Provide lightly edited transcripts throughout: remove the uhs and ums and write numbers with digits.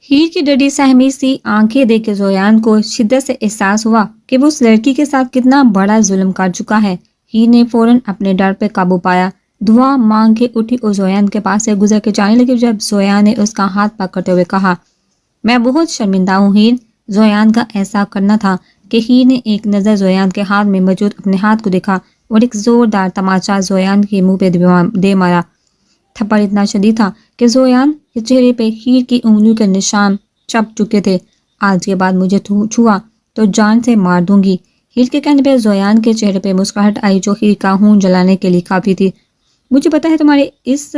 ہیر کی ڈری سہمی سی آنکھیں دیکھ کے زویان کو شدت سے احساس ہوا کہ وہ اس لڑکی کے ساتھ کتنا بڑا ظلم کر چکا ہے۔ ہیر نے فوراً اپنے ڈر پہ قابو پایا، دعا مانگ کے اٹھی اور زویان کے پاس سے گزر کے جانے لگی جب زویان نے اس کا ہاتھ پکڑتے ہوئے کہا، میں بہت شرمندہ ہوں ہیر۔ زویان کا ایسا کرنا تھا کہ ہیر نے ایک نظر زویان کے ہاتھ میں موجود اپنے ہاتھ کو دیکھا اور ایک زوردار تماچا زویان کے منہ پہ دے مارا۔ تھپڑ اتنا شدید تھا کہ زویان کے چہرے پہ ہیر کی انگلیوں کے نشان چپ چکے تھے۔ آج کے بعد مجھے چھوا تو جان سے مار دوں گی۔ ہیر کے کہنے پہ زویان کے چہرے پہ مسکراہٹ آئی جو ہیر کا خون جلانے کے لیے کافی تھی۔ مجھے پتا ہے تمہاری اس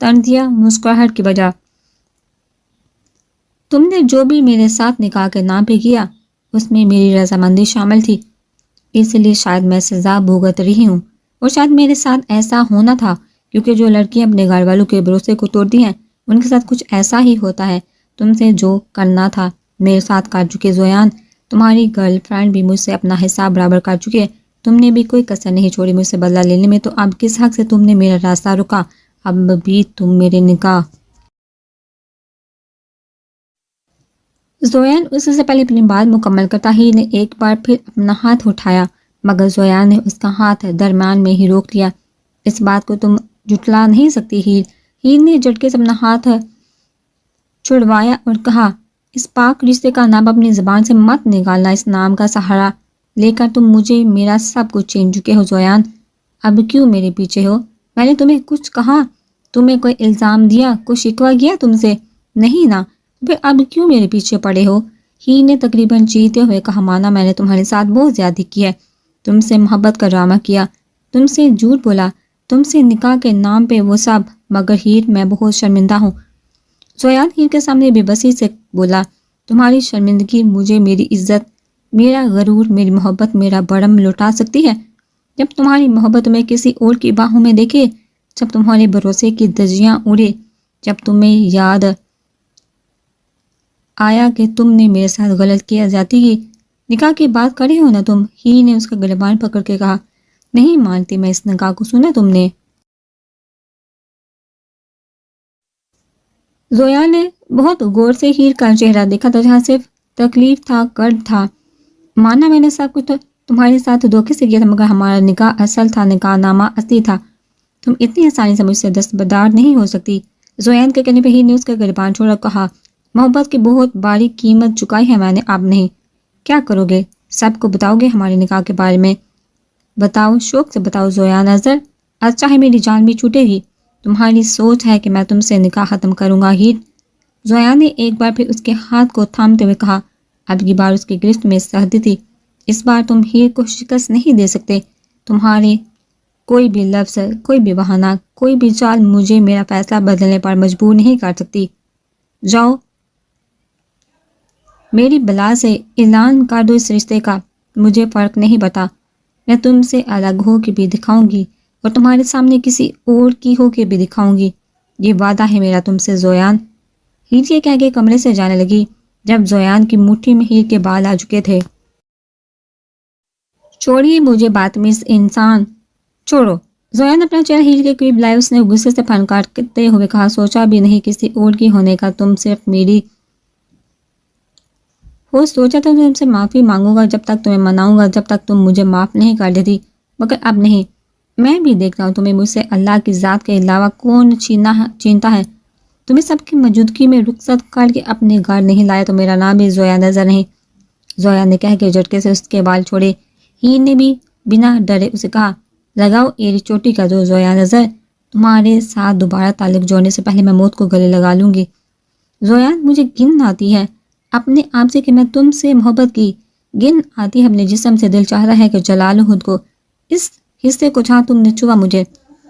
طنزیہ مسکراہٹ کی وجہ، تم نے جو بھی میرے ساتھ نکاح کے نام پہ کیا اس میں میری رضامندی شامل تھی، اس لیے شاید میں سزا بھگت رہی ہوں، اور شاید میرے ساتھ ایسا ہونا تھا کیونکہ جو لڑکیاں اپنے گھر والوں کے بھروسے کو توڑتی ہیں ان کے ساتھ کچھ ایسا ہی ہوتا ہے۔ تم سے جو کرنا تھا میرے ساتھ کر چکے زویان، تمہاری گرل فرینڈ بھی مجھ سے اپنا حصہ برابر کر چکی ہے، تم نے بھی کوئی کسر نہیں چھوڑی مجھ سے بدلہ لینے میں، تو اب کس حق سے تم نے میرا راستہ روکا؟ اب بھی تم میرے نکاح۔ زویان اس سے پہلے اپنی بات مکمل کرتا ہی نے ایک بار پھر اپنا ہاتھ اٹھایا، مگر زویان نے اس کا ہاتھ درمیان میں ہی روک دیا۔ اس بات کو تم جھٹلا نہیں سکتی ہیر۔ ہیر نے جھٹکے سے اپنا ہاتھ چھڑوایا اور کہا، اس پاک رشتے کا نام اپنی زبان سے مت نکالنا، اس نام کا سہارا لے کر تم مجھے میرا سب کچھ چھین چکے ہو زویان۔ اب کیوں میرے پیچھے ہو؟ میں نے تمہیں کچھ کہا؟ تمہیں کوئی الزام دیا؟ کوئی شکوہ کیا تم سے؟ نہیں نا، پھر اب کیوں میرے پیچھے پڑے ہو؟ ہیر نے تقریباً چیختے ہوئے کہا، مانا میں نے تمہارے ساتھ بہت زیادتی کی ہے، تم سے محبت کا ڈرامہ کیا، تم سے جھوٹ بولا، تم سے نکاح کے نام پہ وہ سب، مگر ہیر میں بہت شرمندہ ہوں۔ زویان ہیر کے سامنے بے بسی سے بولا، تمہاری شرمندگی مجھے میری عزت، میرا غرور، میری محبت، میرا بڑم لوٹا سکتی ہے؟ جب تمہاری محبت میں کسی اور کی باہوں میں دیکھے، جب تمہارے بھروسے کی دھجیاں اڑے، جب تمہیں یاد آیا کہ تم نے میرے ساتھ غلط کیا، زیادتی کی، نکاح کی بات کرے ہو نا تم؟ ہیر نے اس کا گریبان پکڑ کے کہا، نہیں مانتی میں اس نکاح کو، سنا تم نے؟ زویان نے بہت غور سے ہیر کا چہرہ دیکھا تھا جہاں صرف تکلیف تھا، کرد تھا۔ مانا میں نے سب کچھ تمہارے ساتھ دھوکے سے کیا تھا، مگر ہمارا نکاح اصل تھا، نکاح نامہ اصلی تھا، تم اتنی آسانی سے مجھ سے دستبردار نہیں ہو سکتی۔ زویان کے کہنے پہ ہیر نے اس کا گریبان چھوڑا، کہا، محبت کی بہت باری قیمت چکائی ہے میں نے، اب نہیں۔ کیا کرو گے؟ سب کو بتاؤ گے ہمارے نکاح کے بارے میں؟ بتاؤ، شوق سے بتاؤ زویان اظہر، آج چاہے میری جان بھی چھوٹے گی، تمہاری سوچ ہے کہ میں تم سے نکاح ختم کروں گا ہیر؟ زویان نے ایک بار پھر اس کے ہاتھ کو تھامتے ہوئے کہا، اب کی بار اس کی گرفت میں سختی تھی، اس بار تم ہیر کو شکست نہیں دے سکتے، تمہارے کوئی بھی لفظ، کوئی بھی بہانہ، کوئی بھی چال مجھے میرا فیصلہ بدلنے پر مجبور نہیں کر سکتی۔ جاؤ، میری بلا سے اعلان کر دو اس رشتے کا، مجھے فرق نہیں پڑتا، میں تم سے الگ ہو کے بھی دکھاؤں گی اور تمہارے سامنے کسی اور کی ہو کے بھی دکھاؤں گی، یہ وعدہ ہے میرا تم سے زویان۔ ہیر یہ کہہ کے کمرے سے جانے لگی جب زویان کی مٹھی میں ہیر کے بال آ چکے تھے۔ چھوڑیے مجھے بدتمیز انسان، چھوڑو۔ زویان اپنا چہرہ ہیر کے قریب لائے، اس نے غصے سے پھنکارتے ہوئے کہا، سوچا بھی نہیں کسی اور کی ہونے کا، تم صرف میری ہو، سوچا تھا تم سے معافی مانگوں گا، جب تک تمہیں مناؤں گا، جب تک تم مجھے معاف نہیں کر دیتی، مگر اب نہیں۔ میں بھی دیکھتا ہوں تمہیں مجھ سے اللہ کی ذات کے علاوہ کون چینتا ہے، تمہیں سب کی موجودگی میں رخصت کر کے اپنے گھر نہیں لایا تو میرا نام بھی زویان اظہر نہیں۔ زویان نے کہہ کے جھٹکے سے اس کے بال چھوڑے۔ ہیر نے بھی بنا ڈرے اسے کہا، لگاؤ ایری چوٹی کا زور زویان اظہر، تمہارے ساتھ دوبارہ تعلق جوڑنے سے پہلے میں موت کو گلے لگا لوں گی۔ زویان، مجھے گن آتی ہے اپنے آپ سے کہ میں تم سے محبت کی، گن آتی ہے اپنے جسم سے، دل چاہتا ہے کہ جلا لوں خود کو، اس حصے کو جہاں تم نے چھوا مجھے،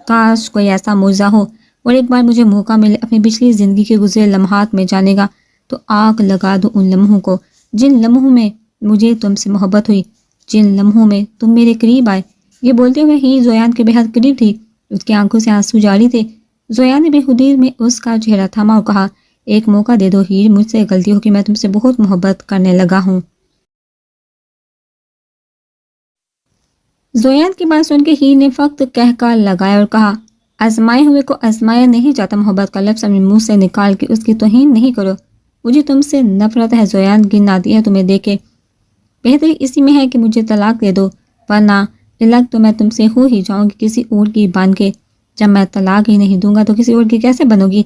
کاش کوئی ایسا معجزہ ہو اور ایک بار مجھے موقع ملے اپنی پچھلی زندگی کے گزرے لمحات میں جانے کا، تو آگ لگا دوں ان لمحوں کو، جن لمحوں میں مجھے تم سے محبت ہوئی، جن لمحوں میں تم میرے قریب آئے۔ یہ بولتے ہوئے ہی زویان کے بے حد قریب تھی، اس کی آنکھوں سے آنسو جاری تھے۔ زویان نے بے خودی میں اس کا چہرہ تھاما اور کہا، ایک موقع دے دو ہیر، مجھ سے غلطی ہو کہ میں تم سے بہت محبت کرنے لگا ہوں۔ زویان کی بات سن کے ہیر نے فقط کہکا لگایا اور کہا، آزمائے ہوئے کو آزمایا نہیں جاتا، محبت کا لفظ اپنے منہ سے نکال کے اس کی توہین نہیں کرو، مجھے تم سے نفرت ہے زویان، گن آتی ہے تمہیں دیکھ کے۔ بہتری اسی میں ہے کہ مجھے طلاق دے دو، ورنہ الگ تو میں تم سے ہو ہی جاؤں گی کسی اور کی بن کے۔ جب میں طلاق ہی نہیں دوں گا تو کسی اور کی کیسے بنو گی؟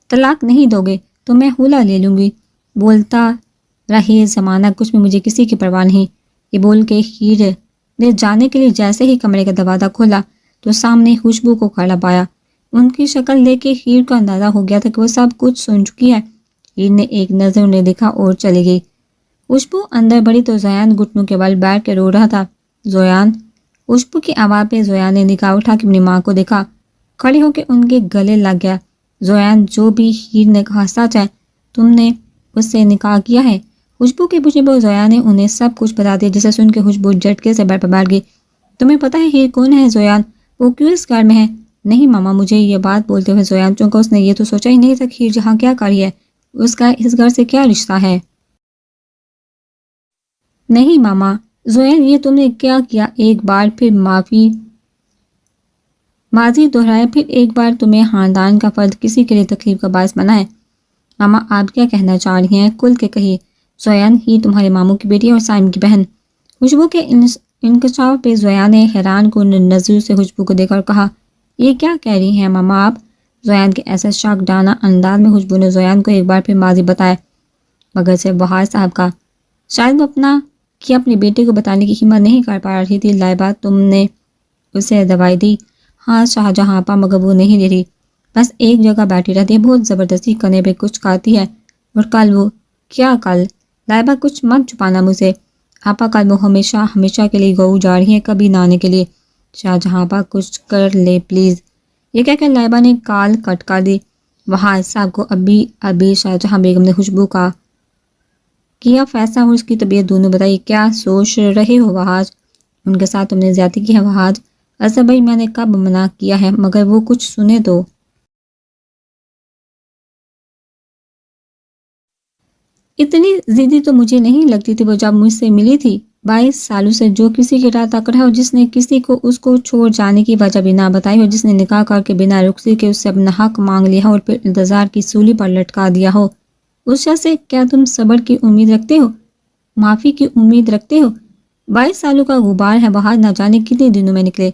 طلاق نہیں دو گے تو میں حولا لے لوں گی۔ بولتا رہے زمانہ کچھ بھی، مجھے کسی کی پرواہ نہیں۔ یہ بول کے ہیر نے جانے کے لیے جیسے ہی کمرے کا دروازہ کھولا تو سامنے خوشبو کو کھڑا پایا۔ ان کی شکل دیکھ کے ہیر کو اندازہ ہو گیا تھا کہ وہ سب کچھ سن چکی ہے۔ ہیر نے ایک نظر انہیں دیکھا اور چلی گئی۔ خوشبو اندر بڑی تو زویان گھٹنوں کے بل بیٹھ کے رو رہا تھا۔ زویان! خوشبو کی آواز پہ زویان نے نگاہ اٹھا کے اپنی ماں کو دیکھا، کھڑی ہو کے ان کے گلے لگ گیا۔ زویان، جو بھی ہیر نے کہا سچ ہے، تم نے اس سے نکاح کیا ہے؟ خوشبو کے پوچھنے پر زویان نے انہیں سب کچھ بتا دیا، جسے سن کے خوشبو جھٹکے سے بیٹھ پر بیٹھ گئی۔ تمہیں پتہ ہے ہیر کون ہے زویان؟ وہ کیوں اس گھر میں ہے؟ نہیں ماما، مجھے یہ بات بولتے ہوئے زویان چونکہ اس نے یہ تو سوچا ہی نہیں تھا کہ ہیر جہاں کیا کر رہی ہے، اس کا اس گھر سے کیا رشتہ ہے۔ نہیں ماما، زویان یہ تم نے کیا کیا؟ ایک بار پھر ماضی دہرایا، پھر ایک بار تمہیں خاندان کا فرد کسی کے لیے تکلیف کا باعث بنا ہے۔ ماما آپ کیا کہنا چاہ رہی ہیں؟ کھل کے کہیے۔ زویان، ہی تمہارے ماموں کی بیٹی اور سائم کی بہن۔ خوشبو کے انکشاف پہ زویان نے حیران کن نظر سے خوشبو کو دیکھا اور کہا، یہ کیا کہہ رہی ہیں ماما آپ؟ زویان کے ایسا شاک ڈانا انداز میں خوشبو نے زویان کو ایک بار پھر ماضی بتایا، مگر صرف بہار صاحب کا۔ شاید وہ اپنے بیٹے کو بتانے کی ہمت نہیں کر پا رہی تھی۔ لائبہ، تم نے اسے دوائی دی؟ ہاں شاہجہاں آپا، مگر وہ نہیں لے رہی، بس ایک جگہ بیٹھی رہتی ہے، بہت زبردستی کرنے پہ کچھ کھاتی ہے۔ اور کل وہ کیا؟ کل لائبہ کچھ مت چھپانا مجھ سے۔ آپا کل وہ ہمیشہ کے لیے گئو جا رہی ہیں، کبھی نہ آنے کے لیے۔ شاہجہاں آپا کچھ کر لے پلیز۔ یہ کہہ کے لائبہ نے کال کٹ کر دی۔ وہاں صاحب کو ابھی شاہجہاں بیگم نے خوشبو کا کیا فیصلہ اور اس کی طبیعت دونوں بتائی۔ کیا سوچ رہے ہو وہاج؟ ان کے ساتھ تم نے زیادتی کی ہے وہاج؟ اصل بھائی میں نے کب منع کیا ہے، مگر وہ کچھ سنے تو۔ اتنی ضدی تو مجھے نہیں لگتی تھی وہ جب مجھ سے ملی تھی۔ 22 سالوں سے جو کسی کے راہ تک رہا ہو، جس نے کسی کو اس کو چھوڑ جانے کی وجہ بھی نہ بتائی ہو، جس نے نکاح کر کے بنا رخصتی کے اس سے اپنا حق مانگ لیا ہو اور پھر انتظار کی سولی پر لٹکا دیا ہو، اس شخص سے کیا تم صبر کی امید رکھتے ہو، معافی کی امید رکھتے ہو؟ 22 سالوں کا غبار ہے باہر، نہ جانے کتنے دنوں میں نکلے۔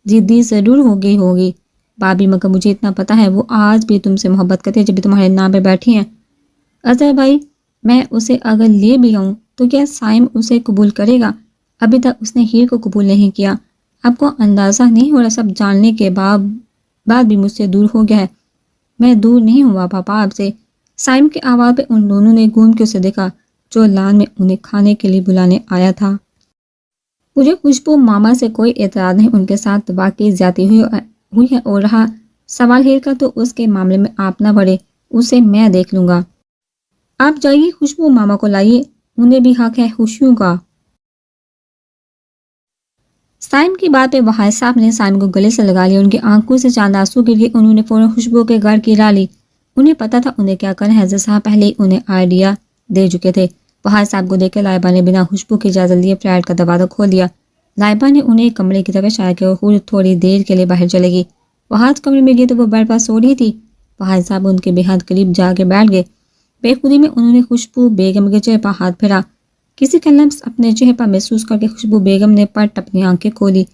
ضدی ضرور ہوگی بابی، مگر مجھے اتنا پتا ہے وہ آج بھی تم سے محبت کرتے ہیں، جب بھی تمہارے نام پہ بیٹھی ہیں۔ اظہر بھائی، میں اسے اگر لے بھی آؤں تو کیا سائم اسے قبول کرے گا؟ ابھی تک اس نے ہیر کو قبول نہیں کیا۔ آپ کو اندازہ نہیں ہو رہا، سب جاننے کے بعد بھی مجھ سے دور ہو گیا ہے۔ میں دور نہیں ہوا پاپا آپ سے۔ سائم کے آواز پہ ان دونوں نے گھوم کے اسے دیکھا جو لان میں انہیں کھانے کے لیے بلانے آیا تھا۔ مجھے خوشبو ماما سے کوئی اعتراض نہیں، ان کے ساتھ واقعی زیادتی ہوئی ہے، اور رہا سوال ہیر کا تو اس کے معاملے میں آپ نہ بڑھے، اسے میں دیکھ لوں گا۔ آپ جائیے، خوشبو ماما کو لائیے، انہیں بھی حق ہے خوشیوں کا۔ سائم کی بات پہ وہاں صاحب نے سائم کو گلے سے لگا لیا، ان کی آنکھوں سے چاند آنسو گر گئے۔ انہوں نے فوراً خوشبو کے گھر کی راہ لی۔ انہیں پتا تھا انہیں کیا کرنا ہے، حضرت صاحب پہلے ہی انہیں آئیڈیا دے چکے تھے۔ وہاں صاحب کو دیکھ کے لائبہ نے بنا خوشبو کی اجازت لیے فلیٹ کا دروازہ کھول دیا۔ لائبہ نے انہیں کمرے کی طرف اشارہ کیا اور خود تھوڑی دیر کے لیے باہر چلے گی۔ وہاں کمرے میں گئی تو وہ بیڈ پر سو رہی تھی۔ وہاں صاحب ان کے بے حد قریب جا کے بیٹھ گئے۔ بے خودی میں انہوں نے خوشبو بیگم کے چہرے پر ہاتھ پھیرا۔ کسی کا لمس اپنے چہرے پر محسوس کر کے خوشبو بیگم نے پٹ اپنی آنکھیں کھولی۔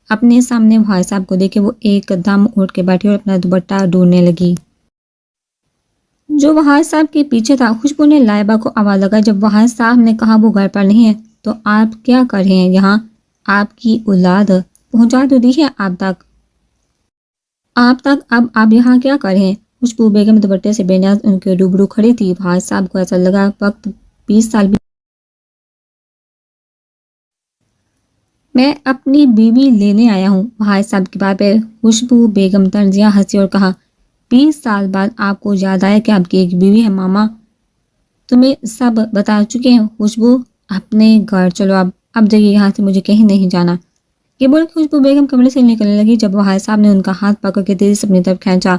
اپنے سامنے وہاں صاحب کو دیکھے وہ ایک دم اٹھ کے بیٹھی اور اپنا دوپٹہ ڈھونڈنے لگی جو وہاں صاحب کے پیچھے تھا۔ خوشبو نے لائبہ کو آواز لگا جب وہاں صاحب نے کہا وہ گھر پر نہیں ہے۔ تو آپ کیا کر رہے ہیں یہاں؟ آپ کی اولاد پہنچا تو دی ہے آپ تک اب آپ یہاں کیا کر رہے ہیں؟ خوشبو بیگم دوپٹے سے بے نیاز ان کے روبرو کھڑی تھی۔ وہاں صاحب کو ایسا لگا وقت 20 سال بھی۔ میں اپنی بیوی لینے آیا ہوں۔ وہاں صاحب کی بات پہ خوشبو بیگم طنزیہ ہنسی اور کہا، 20 سال بعد آپ کو یاد آیا کہ آپ کی ایک بیوی ہے؟ ماما تمہیں سب بتا چکے ہیں۔ خوشبو اپنے گھر چلو، اب جائیے یہاں سے، مجھے کہیں نہیں جانا۔ یہ بول کے خوشبو بیگم کمرے سے نکلنے لگی جب وہاں صاحب نے ان کا ہاتھ پکڑ کے تیزی سے اپنی طرف کھینچا۔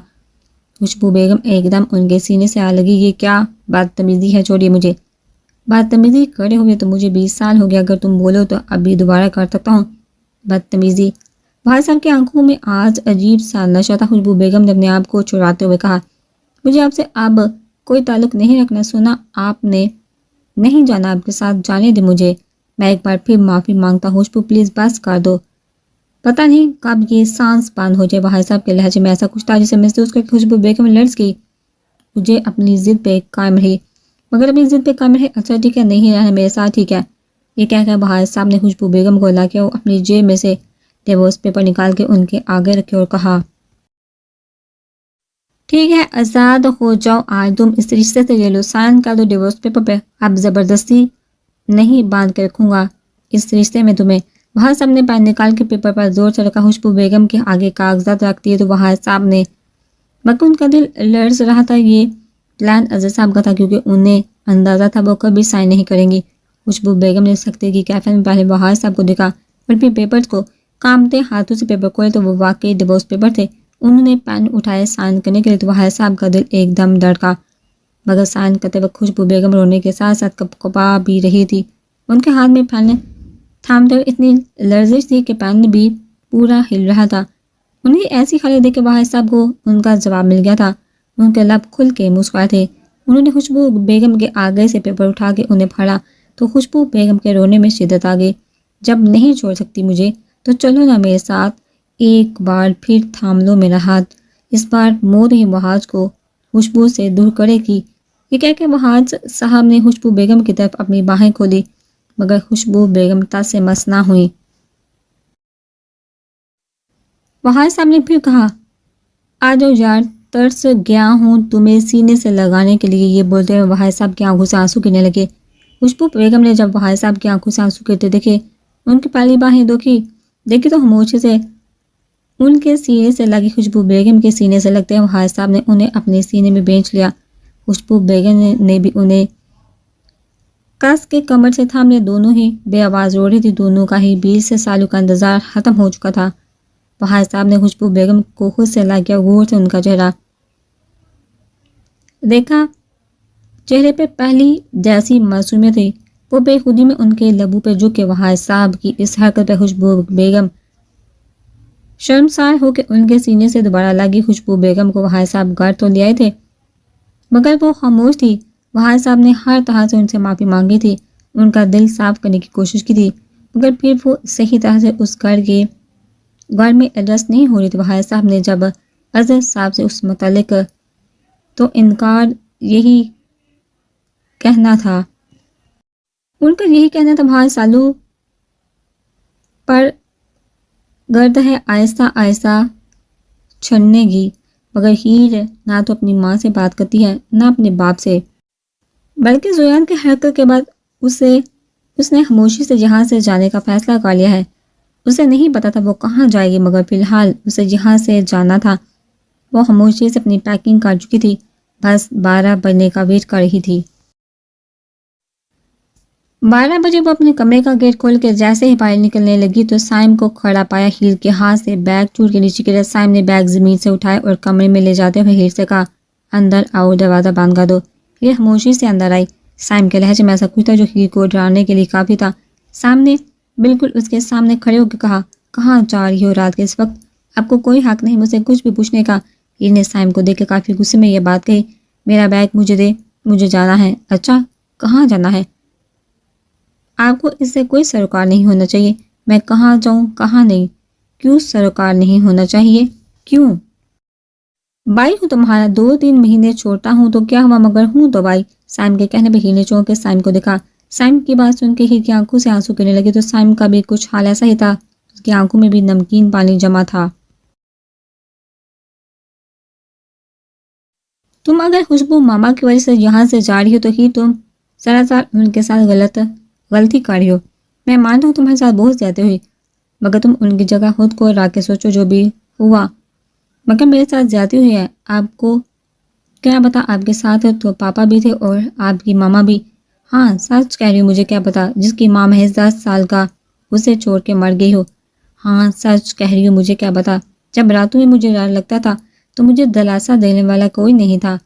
خوشبو بیگم ایک دم ان کے سینے سے آ لگی۔ یہ کیا بدتمیزی ہے، چھوڑیے مجھے۔ بدتمیزی کرے ہوئے تو مجھے 20 سال ہو گیا، اگر تم بولو تو اب بھی دوبارہ کر سکتا ہوں بدتمیزی۔ بھائی صاحب کی آنکھوں میں آج عجیب سا نشہ تھا۔ خوشبو بیگم نے اپنے آپ کو چھڑاتے ہوئے کہا، مجھے آپ سے اب کوئی تعلق نہیں رکھنا. سنا آپ نے نہیں جانا آپ کے ساتھ, جانے دے مجھے. میں ایک بار پھر معافی مانگتا ہوں خوشبو, پلیز بس کر دو. پتہ نہیں کب یہ سانس بند ہو جائے. بھائی صاحب کے لہجے میں ایسا کچھ تھا جسے محسوس کر کے خوشبو بیگم لرز گئی. مجھے اپنی ضد پہ قائم رہی, مگر اپنی ضد پہ قائم رہی. اچھا ٹھیک ہے, نہیں رہنا میرے ساتھ, ٹھیک ہے. یہ کہہ کر بھائی صاحب نے خوشبو بیگم کو لا کے اپنی جیب میں سے ڈیورس پیپر نکال کے ان کے آگے رکھے اور کہا, ٹھیک ہے آزاد ہو جاؤ, آج تم اس رشتے سے لے لو, سائن کر دو ڈیورس پیپر پہ. اب زبردستی نہیں باندھ کے رکھوں گا اس رشتے میں تمہیں. بھائی صاحب نے پین نکال کے پیپر پر زور سے رکھا. خوشبو بیگم کے آگے کاغذات رکھ دیے تو بھائی صاحب نے, مگر ان کا دل لرز رہا تھا. یہ پلان اظہر صاحب کا تھا کیونکہ انہیں اندازہ تھا وہ کبھی سائن نہیں کریں گی. خوشبو بیگم نے سختی کی کیفیت میں پہلے بہار صاحب کو دیکھا اور پھر پیپرز کو. کامتے ہاتھوں سے پیپر کھولے تو وہ واقعی ڈیورس پیپر تھے. انہوں نے پین اٹھائے سائن کرنے کے لیے تو بہار صاحب کا دل ایک دم دھڑکا, مگر سائن کرتے وقت خوشبو بیگم رونے کے ساتھ ساتھ کپ کپا بھی رہی تھی. ان کے ہاتھ میں پین تھامتے ہوئے اتنی لرزش تھی کہ پین بھی پورا ہل رہا تھا. انہیں ایسی حالت دیکھ کے بہار صاحب کو ان کا جواب مل گیا تھا. ان کے لب کھل کے مسکرائے تھے. انہوں نے خوشبو بیگم کے آگے سے پیپر اٹھا کے انہیں پھاڑا تو خوشبو بیگم کے رونے میں شدت آ گئی. جب نہیں چھوڑ سکتی مجھے تو چلو نا میرے ساتھ, ایک بار پھر تھام لو میرا ہاتھ. اس بار مور ہی بہاج کو خوشبو سے دور کرے کی. یہ کہہ کے بہاج صاحب نے خوشبو بیگم کی طرف اپنی باہیں کھولی, مگر خوشبو بیگم تس سے مس نہ ہوئی. بہاج صاحب نے پھر کہا, آ جاؤ یار, ترس گیا ہوں تمہیں سینے سے لگانے کے لیے. یہ بولتے ہوئے بہاج صاحب کی آنکھوں سے آنسو گرنے لگے. خوشبو بیگم نے جب بہاج صاحب کی آنکھوں سے آنسو گرتے دیکھے, ان کی پہلی باہیں دیکھی تو خاموشی سے ان کے سینے سے لگی. خوشبو بیگم کے سینے سے لگتے ہیں بہاج صاحب نے انہیں اپنے سینے میں بینچ لیا. خوشبو بیگم نے بھی انہیں کس کے کمر سے تھام لیا. دونوں ہی بے آواز رو رہی تھی. دونوں کا ہی 20 سالوں کا انتظار ختم ہو چکا تھا. بہاج صاحب نے خوشبو بیگم کو خود سے لا کیا, غور سے ان کا چہرہ دیکھا. چہرے پہ پہلی جیسی معصومیت تھی. وہ بے خودی میں ان کے لبوں پہ جھک کے بہاج صاحب کی اس حرکت پہ خوشبو بیگم شرمسار ہو کے ان کے سینے سے دوبارہ لگی. خوشبو بیگم کو بہاج صاحب گھر تو لے آئے تھے مگر وہ خاموش تھی. بہاج صاحب نے ہر طرح سے ان سے معافی مانگی تھی, ان کا دل صاف کرنے کی کوشش کی تھی, مگر پھر وہ صحیح طرح سے اس گھر میں ایڈجسٹ نہیں ہو رہی تھی. بہاج صاحب نے جب اظہر صاحب سے اس متعلق تو انکار یہی کہنا تھا, ان کا یہی کہنا تھا بہاج سالوں پر گرد ہے آہستہ آہستہ چھننے گی. مگر ہیر نہ تو اپنی ماں سے بات کرتی ہے نہ اپنے باپ سے, بلکہ زویان کی حرکت کے بعد اس نے خاموشی سے یہاں سے جانے کا فیصلہ کر لیا ہے. اسے نہیں پتا تھا وہ کہاں جائے گی, مگر فی الحال اسے یہاں سے جانا تھا. وہ خاموشی سے اپنی پیکنگ کر چکی تھی, بس 12 بجنے کا ویٹ کر رہی تھی. 12 بجے وہ اپنے کمرے کا گیٹ کھول کے جیسے ہی باہر نکلنے لگی تو سائم کو کھڑا پایا. ہیر کے ہاتھ سے بیگ چور کے نیچے گرا. سائم نے بیگ زمین سے اٹھائے اور کمرے میں لے جاتے ہوئے ہیر سے کہا, اندر آؤ, دروازہ بند کر دو. ہیر خاموشی سے اندر آئی. سائم کے لہجے میں ایسا کچھ تھا جو ہیر کو ڈرانے کے لیے کافی تھا. سائم نے بالکل اس کے سامنے کھڑے ہو کے کہا, کہاں جا رہی ہو رات کے اس وقت؟ آپ کو کوئی حق نہیں مجھ سے کچھ بھی پوچھنے کا. ہیر نے سائم کو دیکھ کے کافی غصے میں یہ بات کہی, میرا بیگ مجھے دے, مجھے جانا ہے. اچھا کہاں جانا ہے؟ آپ کو اس سے کوئی سروکار نہیں ہونا چاہیے. میں کہاں جاؤں کہاں نہیں؟ کیوں سروکار نہیں ہونا چاہیے؟ کیوں؟ بھائی ہوں تمہارا, 2-3 مہینے چھوڑتا ہوں تو کیا ہوا, مگر ہوں تو بھائی. سائم کے کہنے پہ ہیر نے چونک کے سائم کو دیکھا. سائم کی بات سن کے ہیر کی آنکھوں سے آنسو گرنے لگے تو سائم کا بھی کچھ حال ایسا ہی تھا. اس کی آنکھوں میں بھی نمکین پانی جمع تھا. تم اگر خوشبو ماما کی وجہ سے یہاں سے جا رہی ہو تو ہیر تم سراسر ان کے ساتھ غلطی کر رہی ہو. میں مانتا ہوں تمہارے ساتھ بہت زیادتی ہوئی, مگر تم ان کی جگہ خود کو رکھ کے سوچو جو بھی ہوا. مگر میرے ساتھ زیادتی ہوئی ہے. آپ کو کیا پتا, آپ کے ساتھ تو پاپا بھی تھے اور آپ کی ماما بھی. ہاں سچ کہہ رہی ہوں, مجھے کیا پتا, جس کی ماں محض 10 سال کا اسے چھوڑ کے مر گئی ہو. ہاں سچ کہہ رہی ہوں, مجھے کیا پتا. جب راتوں میں مجھے ڈر لگتا تھا تو مجھے دلاسا دینے والا کوئی نہیں تھا.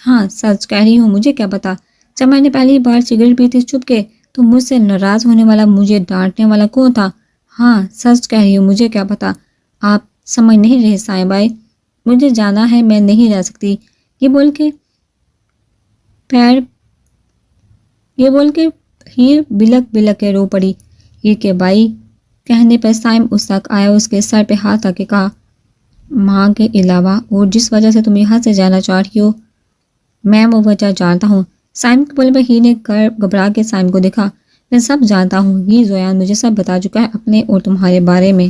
ہاں سچ کہہ رہی ہوں, مجھے کیا پتا. جب میں نے پہلی بار سگریٹ پی تھی چھپ کے تو مجھ سے ناراض ہونے والا, مجھے ڈانٹنے والا کون تھا. ہاں سچ کہہ رہی ہوں, مجھے کیا پتا. آپ سمجھ نہیں رہے سائیں بھائی, مجھے جانا ہے, میں نہیں رہ سکتی. یہ بول کے پیر یہ بول کے ہیر بلک بلک کے رو پڑی۔ ہیر کے بھائی کہنے پر سائم اس تک آیا، اس کے سر پہ ہاتھ رکھ کے کہا، ماں کے علاوہ اور جس وجہ سے تم یہاں سے جانا چاہ رہی ہو میں وہ وجہ جانتا ہوں۔ سائم کے بولے پر ہیر نے گھبرا کے سائم کو دیکھا۔ میں سب جانتا ہوں، یہ زویان مجھے سب بتا چکا ہے اپنے اور تمہارے بارے میں۔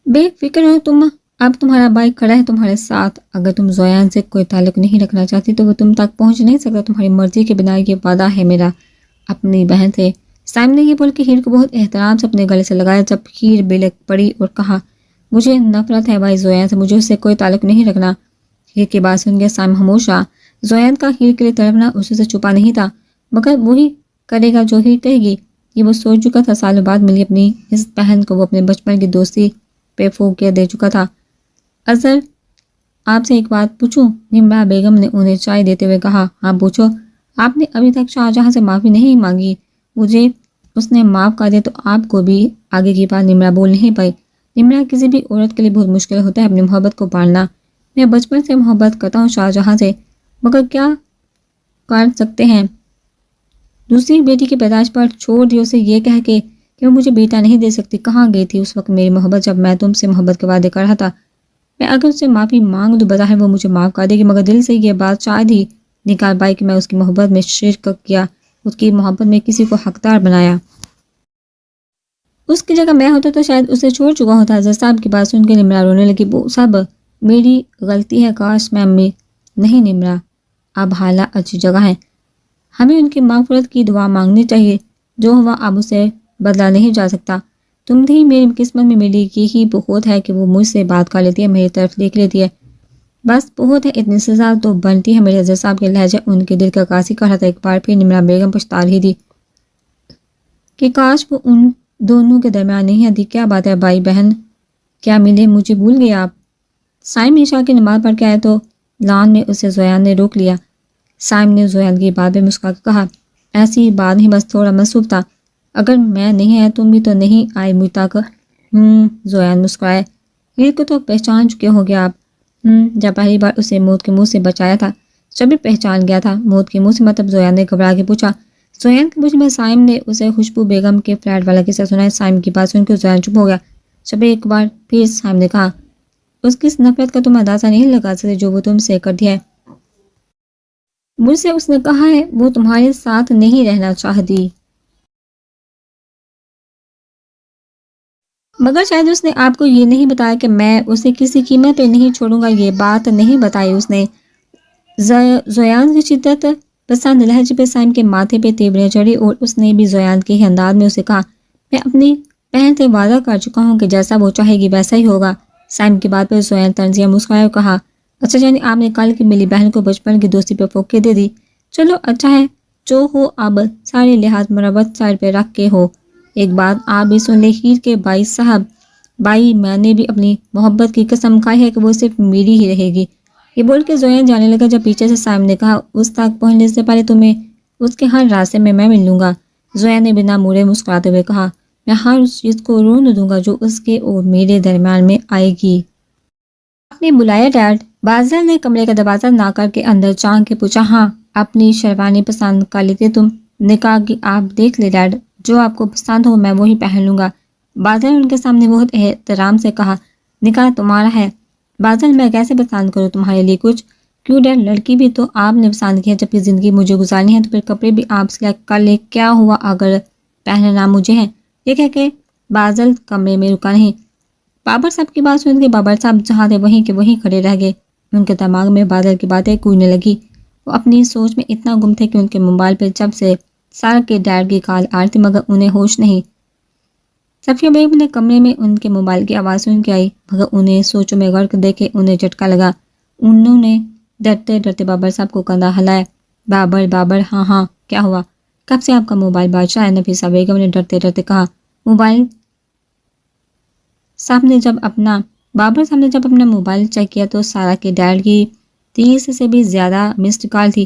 بے فکر ہو تم، اب تمہارا بھائی کھڑا ہے تمہارے ساتھ۔ اگر تم زویان سے کوئی تعلق نہیں رکھنا چاہتی تو وہ تم تک پہنچ نہیں سکتا، تمہاری مرضی کے بنا یہ وعدہ ہے میرا اپنی بہن سے۔ سائم نے یہ بول کے ہیر کو بہت احترام سے اپنے گلے سے لگایا۔ جب ہیر بلک پڑی اور کہا، مجھے نفرت ہے بھائی زویان سے، مجھے اس سے کوئی تعلق نہیں رکھنا۔ ہیر کی بات سن کے سائم خاموش رہا۔ زویان کا ہیر کے لیے تڑپنا اسے سے چھپا نہیں تھا، مگر وہی کرے گا جو ہیر کہے گی۔ یہ وہ سوچ چکا تھا، سالوں بعد ملی اپنی اس بہن کو وہ اپنے بچپن کی دوستی پہ فوقیت دے چکا تھا۔ اظہر آپ سے ایک بات پوچھوں؟ نمرا بیگم نے انہیں چائے دیتے ہوئے کہا۔ ہاں پوچھو۔ آپ نے ابھی تک شاہجہاں سے معافی نہیں مانگی، مجھے اس نے معاف کر دیا تو آپ کو بھی؟ آگے کی بات نمرا بول نہیں پائی۔ نمرا کسی بھی عورت کے لیے بہت مشکل ہوتا ہے اپنی محبت کو پالنا۔ میں بچپن سے محبت کرتا ہوں شاہجہاں سے، مگر کیا کر سکتے ہیں، دوسری بیٹی کی پیدائش پر چھوڑ دی اسے یہ کہہ کے کہ وہ مجھے بیٹا نہیں دے سکتی۔ کہاں گئی تھی اس وقت میری محبت جب میں تم سے محبت کے وعدے کر رہا تھا؟ میں اگر اس سے معافی مانگ تو بظاہر وہ مجھے معاف کر دے گی، مگر دل سے یہ بات شاید ہی نکال پائی کہ میں اس کی محبت میں شرک کیا، اس کی محبت میں کسی کو حقدار بنایا۔ اس کی جگہ میں ہوتا تو شاید اسے چھوڑ چکا ہوتا۔ حضرت صاحب کی بات سن کے نمرا رونے لگی۔ وہ سب میری غلطی ہے، کاش میں امی نہیں نمرا، اب حالات اچھی جگہ ہے، ہمیں ان کی مغفرت کی دعا مانگنی چاہیے، جو ہوا اب اسے بدلا نہیں جا سکتا۔ تم بھی میری قسمت میں ملی کی ہی بہت ہے کہ وہ مجھ سے بات کر لیتی ہے، میری طرف دیکھ لیتی ہے، بس بہت ہے، اتنی سزا تو بنتی ہے۔ میرے حضرت صاحب کے لہجہ ان کے دل کا قاسی کر رہا تھا۔ ایک بار پھر نمرا بیگم پچھتا رہی تھی کہ کاش وہ ان دونوں کے درمیان نہیں آتی۔ کیا بات ہے بھائی بہن، کیا ملے، مجھے بھول گئے آپ؟ سائم عشاء کی نماز پڑھ کے آئے تو لان میں اسے زویان نے روک لیا۔ سائم نے زویان کی بات پہ مسکرا کے کہا، ایسی بات نہیں، بس تھوڑا مصروف تھا، اگر میں نہیں آیا تم بھی تو نہیں آئے مجھ تک؟ زویان مسکرائے، ہیر کو تو پہچان چکے ہو گے آپ؟ جب پہلی بار اسے موت کے منہ سے بچایا تھا جب بھی پہچان گیا تھا۔ موت کے منہ سے مطلب؟ زویان نے گھبرا کے پوچھا۔ زویان کے پوچھنے میں سائم نے اسے خوشبو بیگم کے فلیٹ والا قصہ سنایا۔ سائم کی بات سن کے زویان چپ ہو گیا۔ جب ایک بار پھر سائم نے کہا، اس کی اس نفرت کا تم اندازہ نہیں لگا سکتے جو وہ تم سے کرتی ہے، مجھ سے اس نے کہا ہے وہ تمہارے ساتھ نہیں رہنا چاہتی، مگر شاید اس نے آپ کو یہ نہیں بتایا کہ میں اسے کسی قیمت پہ نہیں چھوڑوں گا، یہ بات نہیں بتائی اس نے۔ زویان کی شدت پسند لہجے پہ سائم کے ماتھے پہ تیوریاں چڑھی اور اس نے بھی زویان کے ہی انداز میں اسے کہا، میں اپنی بہن سے وعدہ کر چکا ہوں کہ جیسا وہ چاہے گی ویسا ہی ہوگا۔ سائم کی بات پہ زویان طنزیہ مسکرایا اور کہا، اچھا یعنی آپ نے کل کی ملی بہن کو بچپن کی دوستی پہ فوقیت دے دی؟ چلو اچھا ہے، جو ہو اب سارے لحاظ مربت سائڈ پہ رکھ کے ہو۔ ایک بات آپ بھی سن لے ہیر کے بھائی صاحب، بھائی میں نے بھی اپنی محبت کی قسم کھائی ہے کہ وہ صرف میری ہی رہے گی۔ یہ بول کے زویان جانے لگا جب پیچھے سے سائم نے کہا، اس تک پہنچنے سے پہلے تمہیں اس کے ہر راستے میں مل لوں گا۔ زویان نے بنا موڑے مسکراتے ہوئے کہا، میں ہر اس چیز کو رون دوں گا جو اس کے اور میرے درمیان میں آئے گی۔ آپ نے بلایا ڈیڈ؟ بازل نے کمرے کا دروازہ نہ کر کے اندر جان کے پوچھا۔ ہاں، اپنی شیروانی پسند کر لیتے تم؟ نے کہا کہ آپ دیکھ لے ڈیڈ، جو آپ کو پسند ہو میں وہی پہن لوں گا۔ بازل نے ان کے سامنے بہت احترام سے کہا، نکاح تمہارا ہے بازل، میں کیسے پسند کروں تمہارے لیے کچھ؟ کیوں ڈیڈ، لڑکی بھی تو آپ نے پسند کی ہے، جب یہ زندگی مجھے گزارنی ہے تو پھر کپڑے بھی آپ سلیکٹ کر لے، کیا ہوا اگر پہننا مجھے ہے؟ یہ کہہ کے بازل کمرے میں رکا نہیں۔ بابر صاحب کی بات سن کے بابر صاحب جہاں تھے وہیں کے وہیں کھڑے رہ گئے۔ ان کے دماغ میں بادل کی باتیں گونجنے لگی، وہ اپنی سوچ میں اتنا گم تھے کہ ان کے موبائل پہ جب سے سارا کے ڈیڈ کی کال آ رہی تھی مگر انہیں ہوش نہیں۔ صفیہ بیگم نے کمرے میں ان کے موبائل کی آواز سن کے آئی، مگر انہیں سوچوں میں غرق دیکھے انہیں جھٹکا لگا۔ انہوں نے ڈرتے ڈرتے بابر صاحب کو کندھا ہلایا۔ بابر، ہاں ہاں، کیا ہوا؟ کب سے آپ کا موبائل بادشاہ ہے؟ نفیسہ بیگم نے ڈرتے ڈرتے کہا۔ موبائل صاحب نے جب اپنا بابر صاحب نے جب اپنا موبائل چیک کیا تو سارا کے ڈیڈ کی 30 سے بھی زیادہ مسڈ کال تھی۔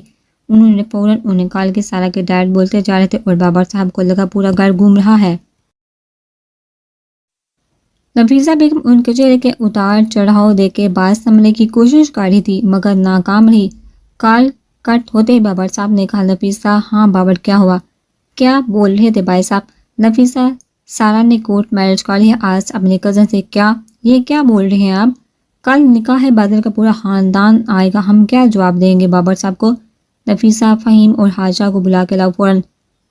انہوں نے فوراً انہیں کال کی۔ سارا کے ڈیڈ بولتے جا رہے تھے اور بابر صاحب کو لگا پورا گھر گھوم رہا ہے۔ نفیسہ بیگم ان کے چہرے کے اتار چڑھاؤ دیکھ کے بات سنبھلنے کی کوشش کر رہی تھی مگر ناکام رہی۔ کال کٹ ہوتے ہی بابر صاحب نے کہا نفیسہ ہاں بابر کیا ہوا؟ کیا بول رہے تھے بھائی صاحب؟ نفیسہ سارا نے کورٹ میرج کر لیا آج اپنے کزن سے۔ کیا یہ کیا بول رہے ہیں آپ؟ کل نکاح ہے، بادل کا پورا خاندان آئے گا، ہم کیا جواب دیں گے بابر صاحب کو؟ نفیسہ فہیم اور حاجہ کو بلا کے لاؤ فوراً۔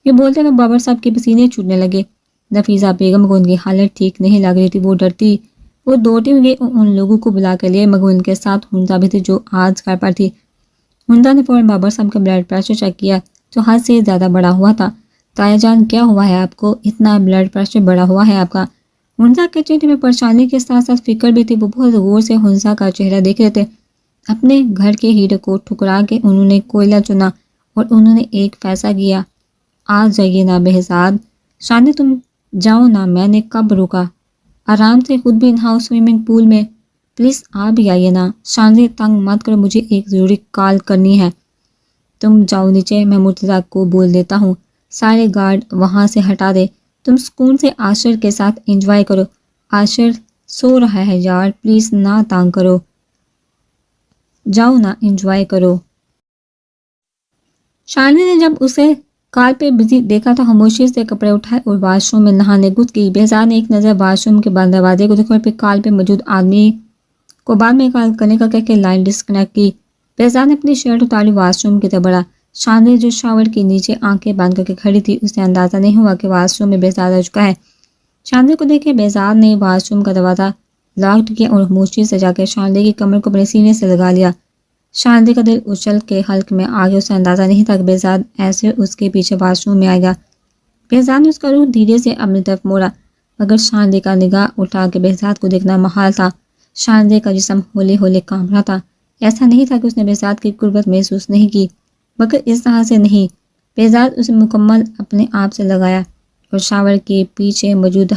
یہ بولتے ہوئے بابر صاحب کے پسینے چھوٹنے لگے۔ نفیسہ بیگم کو ان کی حالت ٹھیک نہیں لگ رہی تھی، وہ ڈرتی، وہ دوڑتی ہوئی ان لوگوں کو بلا کے لیے، مگر ان کے ساتھ ہندا بھی تھی جو آج گھر پر تھی۔ ہندا نے فوراً بابر صاحب کا بلڈ پریشر چیک کیا جو حد سے زیادہ بڑا ہوا تھا۔ تایا جان کیا ہوا ہے آپ کو؟ اتنا بلڈ پریشر بڑا ہوا ہے آپ کا؟ ہندا کے چہرے میں پریشانی کے ساتھ ساتھ فکر بھی تھی، وہ بہت غور سے ہندا کا چہرہ دیکھ رہے تھے۔ اپنے گھر کے ہیرے کو ٹھکرا کے انہوں نے کوئلہ چنا اور انہوں نے ایک فیصلہ کیا، آ جائیے نا بہزاد، شاندی تم جاؤ نا، میں نے کب روکا؟ آرام سے خود بھی نہاؤ سوئمنگ پول میں، پلیز آپ بھی آئیے نا۔ شاندی تنگ مت کرو، مجھے ایک ضروری کال کرنی ہے۔ تم جاؤ نیچے، میں مرتضیٰ کو بول دیتا ہوں سارے گارڈ وہاں سے ہٹا دے، تم سکون سے عاشر کے ساتھ انجوائے کرو۔ عاشر سو رہا ہے یار، پلیز نہ تانگ کرو، جاؤ نا انجوائے کرو۔ شاندی نے جب اسے کال پہ بزی دیکھا تو خاموشی سے کپڑے اٹھائے اور واش روم میں نہانے گھس گئی۔ بہزاد نے ایک نظر واش روم کے بند دروازے کو دیکھا اور پھر کال پہ موجود آدمی کو بعد میں کال کرنے کا کہہ کے لائن ڈسکنیکٹ کی۔ بہزاد نے اپنی شرٹ اتاری، واش روم کی طرف بڑھا۔ شاندی جو شاور کے نیچے آنکھیں باندھ کر کے کھڑی تھی، اسے اندازہ نہیں ہوا کہ واش روم میں بہزاد آ چکا ہے۔ شاندی کو دیکھے بہزاد نے واش روم کا دروازہ لاک کیا اور خاموشی سے جا کے شاندی کی کمر کو اپنے سینے سے لگا لیا۔ شاندی کا دل اچھل کے حلق میں آ گیا، اسے اندازہ نہیں تھا کہ بہزاد ایسے اس کے پیچھے واش روم میں آئے گا۔ بہزاد نے اس کا روح دھیرے سے اپنی طرف موڑا، مگر شاندی کا نگاہ اٹھا کے بہزاد کو دیکھنا محال تھا۔ شاندی کا جسم ہولے ہولے کانپ رہا تھا۔ ایسا نہیں تھا کہ اس نے بہزاد کی قربت محسوس نہیں کی، مگر اس طرح سے نہیں۔ بہزاد اسے مکمل اپنے آپ سے لگایا اور شاور کے پیچھے موجود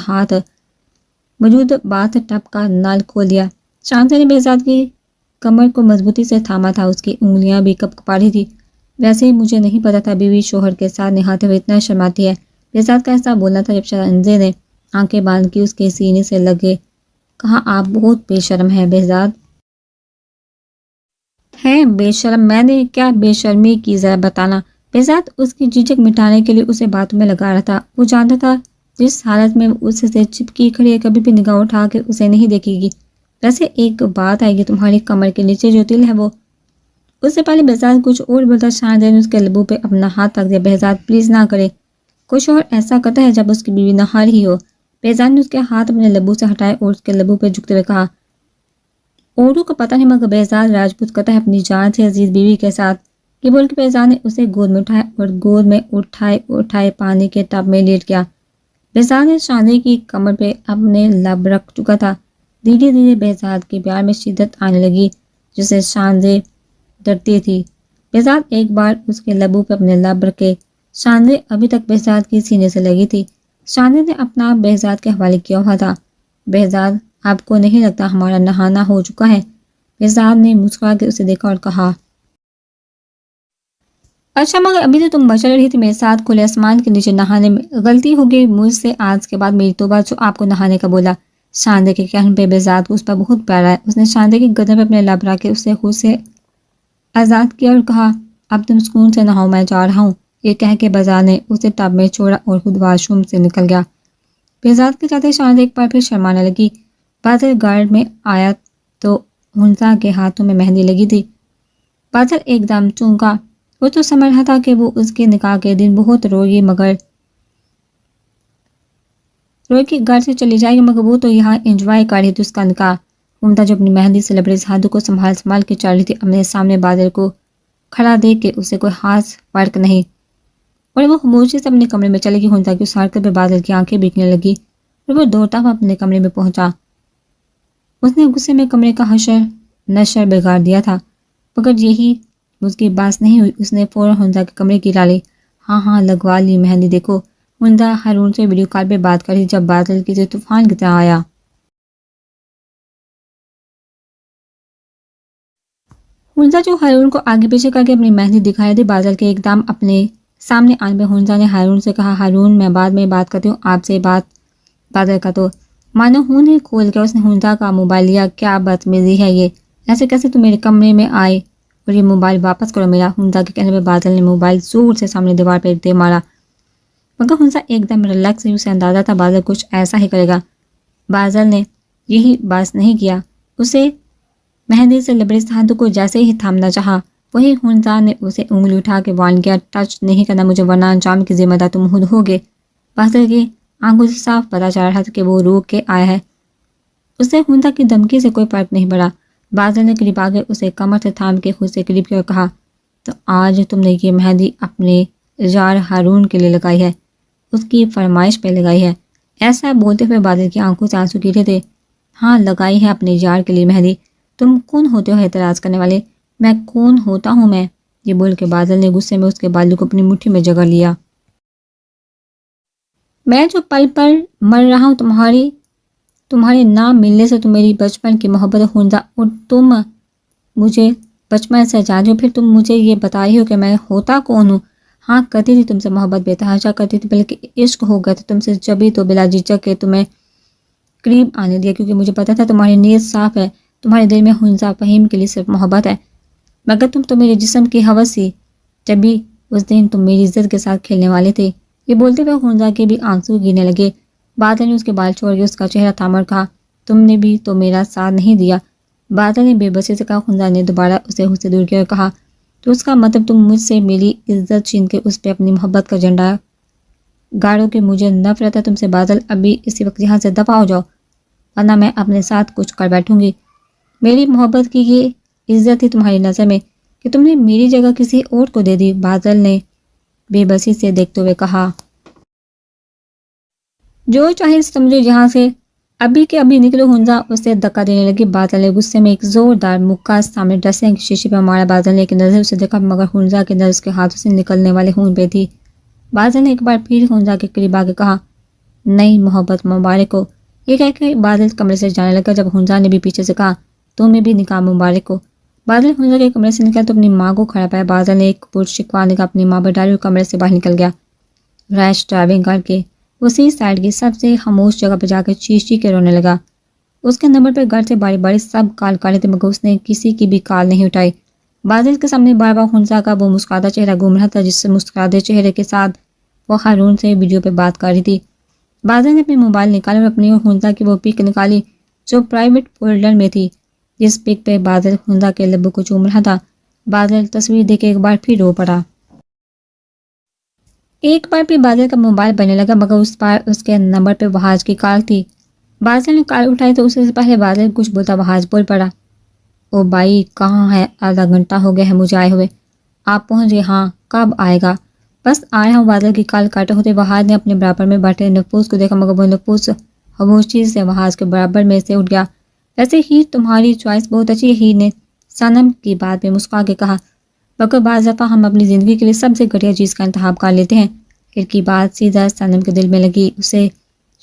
باتھ ٹب کا نل کھول دیا۔ شاندی نے بہزاد کی کمر کو مضبوطی سے تھاما تھا، اس کی انگلیاں بھی کپ کپا رہی تھی۔ ویسے ہی مجھے نہیں پتا تھا بیوی شوہر کے ساتھ نہاتے ہوئے اتنا شرماتی ہے، بہزاد کا ایسا بولنا تھا جب شاندی نے آنکھیں باندھ کی اس کے سینے سے لگے کہا، آپ بہت بے شرم ہیں بہزاد۔ ہے بے شرم؟ میں نے کیا بے شرمی کی، ذرا بتانا۔ بہزاد اس کی جھجک مٹانے کے لیے اسے باتوں میں لگا رہا تھا۔ وہ جانتا تھا جس حالت میں وہ اس سے چپکی کھڑی ہے، کبھی بھی نگاہ اٹھا کے اسے نہیں دیکھے گی۔ ویسے ایک بات آئے گی، تمہاری کمر کے نیچے جو تل ہے وہ۔ اس سے پہلے بہزاد کچھ اور بولتا، شاندی نے اس کے لبوں پہ اپنا ہاتھ رکھ دیا۔ بہزاد پلیز نہ کرے، کوئی شوہر ایسا کرتا ہے جب اس کی بیوی نہا رہی ہو۔ بہزاد نے اس کے ہاتھ اپنے لبوں سے ہٹائے اور اس کے لبوں پہ جھکتے ہوئے کہا، اوروں کو پتہ نہیں مگر بہزاد راجپوت کرتا ہے اپنی جان سے عزیز بیوی کے ساتھ۔ یہ بول کے بہزاد نے اسے گود میں اٹھایا اور گود میں اٹھائے پانی کے ٹب میں لیٹ گیا۔ بہزاد نے شاندی کی کمر پہ اپنے لب رکھ چکا تھا۔ دھیرے دھیرے بہزاد کے پیار میں شدت آنے لگی جسے شاندی ڈرتی تھی۔ بہزاد ایک بار اس کے لبوں پہ اپنے لب رکھے۔ شاندی ابھی تک بہزاد کی سینے سے لگی تھی۔ شاندی نے اپنا آپ بہزاد کے حوالے کیا ہوا تھا۔ بہزاد آپ کو نہیں لگتا ہمارا نہانا ہو چکا ہے؟ بہزاد نے مسکرا کے اسے دیکھا اور کہا، اچھا مگر ابھی تو تم بچل رہی تھی میرے ساتھ کھلے آسمان کے نیچے نہانے میں، غلطی ہو گئی مجھ سے، آج کے بعد میری توبہ، جو آپ کو نہانے کا بولا۔ شاندی کے کہنے پہ بہزاد کو اس پر بہت پیار آیا۔ اس نے شاندی کی گردن پہ اپنے لب رکھ کے اسے خود سے آزاد کیا اور کہا، اب تم سکون سے نہاؤ، میں جا رہا ہوں۔ یہ کہہ کے بہزاد نے اسے ٹب میں چھوڑا اور خود واش روم سے نکل گیا۔ بہزاد کے چاہتے شاندی ایک بار پھر شرمانے لگی۔ بادل گارڈ میں آیا تو ہنسا کے ہاتھوں میں مہندی لگی تھی۔ بادل ایک دم چونکا، وہ تو سمجھ رہا تھا کہ وہ اس کے نکاح کے دن بہت روئی کی گھر سے چلی جائے گی، مگر وہ تو یہاں انجوائے کر رہی تھی اس کا نکاح۔ ممتا جو اپنی مہندی سے لبریز ہاتھوں کو سنبھال کے چل رہی تھی، اپنے سامنے بادل کو کھڑا دیکھ کے اسے کوئی خاص فرق نہیں، اور وہ خاموشی سے اپنے کمرے میں چلے گی۔ ہنسا کی اس حرکت پہ بادل کی آنکھیں بھیگنے لگی اور وہ دوڑتا ہوا اپنے کمرے میں پہنچا۔ اس نے غصے میں کمرے کا حشر نشر بگاڑ دیا تھا، مگر یہی اس کی بات نہیں ہوئی۔ اس نے فوراً ہنسا کے کمرے کی لالی، ہاں لگوا لی مہندی، دیکھو۔ ہنسا ہارون سے ویڈیو کال پہ بات کر رہی جب بادل کسی طوفان کی طرح آیا۔ ہنسا جو ہارون کو آگے پیچھے کر کے اپنی مہندی دکھا رہی تھی، بادل کے ایک دم اپنے سامنے آنے پہ ہنسا نے ہارون سے کہا، ہارون میں بعد میں بات کرتی ہوں آپ سے بات۔ بادل کا تو مانو ہون ہی کھول کے اس نے ہنسا کا موبائل لیا، کیا بدتمیزی ہے یہ، ایسے کیسے تم میرے کمرے میں آئے؟ اور یہ موبائل واپس کرو میرا۔ حمزہ کے کہنے پہ بادل نے موبائل زور سے سامنے دیوار پہ دے مارا، مگر حمزہ ایک دم ریلیکس ہوئی، اسے اندازہ تھا بادل کچھ ایسا ہی کرے گا۔ بادل نے یہی باس نہیں کیا، اسے مہندی سے لبریز ہاتھ کو جیسے ہی تھامنا چاہا، وہی حمزہ نے اسے انگلی اٹھا کے وارن کیا، ٹچ نہیں کرنا مجھے ورنہ انجام کی ذمہ دار تم خود ہوگے۔ بادل کی آنکھوں سے صاف پتہ چل رہا تھا کہ وہ روک کے آیا ہے، اسے حمزہ کی دھمکی سے کوئی فرق نہیں پڑا۔ بادل نے قریب آگے اسے کمر سے تھام کے خود سے قریب کیا اور کہا، تو آج تم نے یہ مہندی اپنے یار ہارون کے لیے لگائی ہے، اس کی فرمائش پہ لگائی ہے؟ ایسا بولتے ہوئے بادل کی آنکھوں سے آنسو گرے تھے۔ ہاں لگائی ہے اپنے یار کے لیے مہندی۔ تم کون ہوتے ہو اعتراض کرنے والے؟ میں کون ہوتا ہوں میں؟ یہ بول کے بادل نے غصے میں اس کے بالوں کو اپنی مٹھی میں جگہ لیا۔ میں جو پل پر مر رہا ہوں تمہارے نام ملنے سے، تو میری بچپن کی محبت حمزہ، اور تم مجھے بچپن سے جانتے ہو، پھر تم مجھے یہ بتائی ہو کہ میں ہوتا کون ہوں؟ ہاں کرتی تھی تم سے محبت، بے تحاشا کرتی تھی، بلکہ عشق ہو گیا تھا تم سے، جبھی تو بلا جھجک کے تمہیں قریب آنے دیا، کیونکہ مجھے پتا تھا تمہاری نیت صاف ہے، تمہارے دل میں حمزہ فہیم کے لیے صرف محبت ہے، مگر تم تو میرے جسم کی ہوس تھی، جبھی اس دن تم میری عزت کے ساتھ کھیلنے والے تھے۔ یہ بولتے ہوئے حمزہ کے بھی آنسو گرنے لگے۔ بادل نے اس کے بال چھوڑ کے اس کا چہرہ تھاما اور کہا، تم نے بھی تو میرا ساتھ نہیں دیا۔ بادل نے بے بسی سے کہا۔ حمزہ نے دوبارہ اسے خود سے دور کیا اور کہا، تو اس کا مطلب تم مجھ سے میری عزت چھین کے اس پہ اپنی محبت کا جھنڈا گاڑو کہ مجھے نفرت ہے تم سے؟ بادل ابھی اسی وقت یہاں سے دفع ہو جاؤ، ورنہ میں اپنے ساتھ کچھ کر بیٹھوں گی۔ میری محبت کی یہ عزت تھی تمہاری نظر میں کہ تم نے میری جگہ کسی اور کو دے دی؟ بادل نے بے بسی سے دیکھتے ہوئے کہا، جو چاہے سمجھو یہاں سے، ابھی کے ابھی نکلو۔ حمزہ اسے دھکا دینے لگی۔ بادل نے غصے میں ایک زوردار مکہ سامنے ڈسٹنگ شیشے پر مارا۔ بادل نے ایک نظر اسے دیکھا، مگر حمزہ کی نظر اس کے ہاتھوں سے نکلنے والے خون پہ تھی۔ بادل نے ایک بار پھر حمزہ کے قریب آ کے کہا، نئی محبت مبارک ہو۔ یہ کہہ کے بادل کمرے سے جانے لگا، جب حمزہ نے بھی پیچھے سے کہا، تمہیں بھی نکاح مبارک ہو۔ بادل حمزہ کے کمرے سے نکلا تو اپنی ماں کو کھڑا پایا۔ بادل نے ایک پرشکوہ نگاہ اپنی ماں پر ڈالی اور کمرے سے باہر نکل گیا۔ ریش ڈرائیونگ کر کے اسی سائڈ کی سب سے خاموش جگہ پہ جا کے چیخ چیخ کے رونے لگا۔ اس کے نمبر پہ گھر سے باری باری سب کال کر رہے تھے، مگر اس نے کسی کی بھی کال نہیں اٹھائی۔ بادل کے سامنے بار بار حمزہ کا وہ مسکراتا چہرہ گھوم رہا تھا، جس سے مسکراتے چہرے کے ساتھ وہ ہارون سے ویڈیو پہ بات کر رہی تھی۔ بادل نے اپنے موبائل نکالا اور اپنی اور حمزہ کی وہ پک نکالی جو پرائیویٹ فولڈر میں تھی، جس پک پہ بادل حمزہ کے لبوں کو چوم رہا تھا۔ بادل تصویر دیکھ کے ایک بار پھر رو پڑا۔ ایک بار پھر بادل کا موبائل بجنے لگا، مگر اس بار اس کے نمبر پہ وحاج کی کال تھی۔ بادل نے کال اٹھائی تو اس سے پہلے بادل کچھ بولتا وحاج بول پڑا، او بھائی کہاں ہے؟ آدھا گھنٹہ ہو گیا ہے مجھے آئے ہوئے، آپ پہنچ گئے؟ ہاں کب آئے گا؟ بس آ رہا ہوں۔ بادل کی کال کاٹے ہوتے وحاج نے اپنے برابر میں بیٹھے نفوس کو دیکھا، مگر وہ نفوس خاموشی سے وحاج کے برابر میں سے اٹھ گیا۔ ویسے ہی تمہاری چوائس بہت اچھی ہے، ہی نے صنم کی بات پہ مسکرا کے کہا، مگر بعض دفعہ ہم اپنی زندگی کے لیے سب سے گھٹیا چیز کا انتخاب کر لیتے ہیں۔ ہیر کی بات سیدھا صنم کے دل میں لگی، اسے